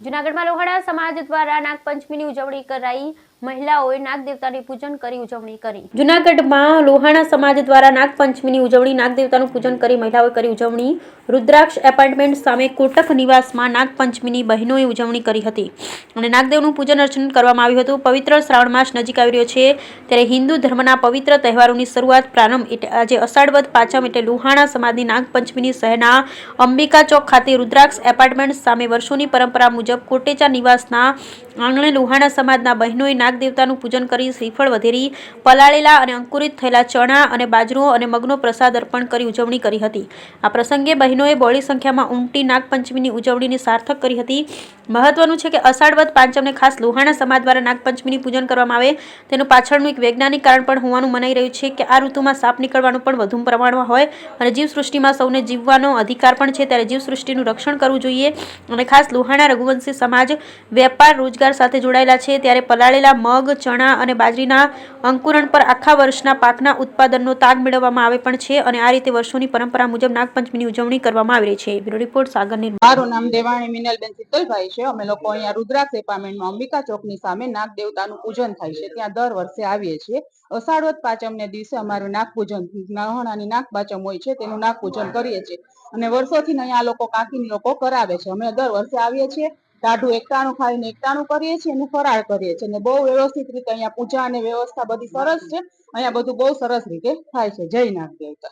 જૂનાગઢમાં લોહાણા સમાજ દ્વારા નાગપંચમીની ઉજવણી કરાઈ. મહિલાઓએ નાગદેવતાની પૂજન કરી ઉજવણી કરી. જૂનાગઢમાં લોહાણા સમાજ દ્વારા નાગપંચમીની ઉજવણી નાગદેવતાનું પૂજન કરી મહિલાઓએ કરી ઉજવણી. રુદ્રાક્ષ એપાર્ટમેન્ટ સામે કોટક નિવાસમાં નાગપંચમીની બહેનોએ ઉજવણી કરી હતી અને નાગદેવનું પૂજન અર્ચન કરવામાં આવ્યું હતું. પવિત્ર શ્રાવણ માસ નજીક આવી રહ્યો છે ત્યારે હિન્દુ ધર્મના પવિત્ર તહેવારોની શરૂઆત પ્રારંભ એટલે આજે અષાઢ વદ પાંચમ એટલે લોહાણા સમાજની નાગપંચમીની શહેરના અંબિકા ચોક ખાતે રુદ્રાક્ષ એપાર્ટમેન્ટ સામે વર્ષોની પરંપરા મુજબ કોટેચા નિવાસના આંગણે લોહાણા સમાજના બહેનોએ નાગદેવતાનું પૂજન કરી શ્રીફળ વધેરી પલાળેલા અને અંકુરિત થયેલા ચણા અને બાજરો અને મગનો પ્રસાદ અર્પણ કરી ઉજવણી કરી હતી. આ પ્રસંગે બહેનોએ બહોળી સંખ્યામાં ઉમટી નાગપંચમીની ઉજવણીને સાર્થક કરી હતી. મહત્વનું છે કે અષાઢ વદ પાંચમને ખાસ લોહાણા સમાજ દ્વારા નાગપંચમીની પૂજન કરવામાં આવે તેનું પાછળનું એક વૈજ્ઞાનિક કારણ પણ હોવાનું મનાઈ રહ્યું છે કે આ ઋતુમાં સાપ નીકળવાનું પણ વધુ પ્રમાણમાં હોય અને જીવસૃષ્ટિમાં સૌને જીવવાનો અધિકાર પણ છે ત્યારે જીવસૃષ્ટિનું રક્ષણ કરવું જોઈએ અને ખાસ લોહાણા રઘુવંશી સમાજ વેપાર રોજગાર સાથે જોડાયેલા છે ત્યારે પલાળેલા મગ ચણા અને બાજરીના અંકુરણ પર આખા વર્ષના પાકના ઉત્પાદનનો તાગ મેળવવામાં આવે પણ છે અને આ રીતે વર્ષોની પરંપરા મુજબ નાગપંચમીની ઉજવણી કરવામાં આવી રહી છે. બ્યુરો રિપોર્ટ સાગર નિર્મલ. મારું નામ દેવાણી મિનલબેન શીતલભાઈ છે. અમે લોકો અહીંયા રુદ્રાક્ષ એપાર્ટમેન્ટમાં અંબિકા ચોકની સામે નાગ દેવતાનું પૂજન થાય છે ત્યાં દર વર્ષે આવીએ છીએ. અષાઢ વદ પાંચમને દિવસે અમારું નાગ પૂજન લોહાણાની નાગ પાંચમ હોય છે તેનું નાગ પૂજન કરીએ છીએ અને વર્ષોથી અહીંયા લોકો કાકીની લોકો કરાવે છે. અમે દર વર્ષે આવીએ છીએ, ટાઢું એકટાણું ખાઈને એકટાણું કરીએ છીએ અને ફરાળ કરીએ છીએ અને બહુ વ્યવસ્થિત રીતે અહીંયા પૂજા અને વ્યવસ્થા બધી સરસ છે. અહીંયા બધું બહુ સરસ રીતે થાય છે. જય નાગ દેવતા.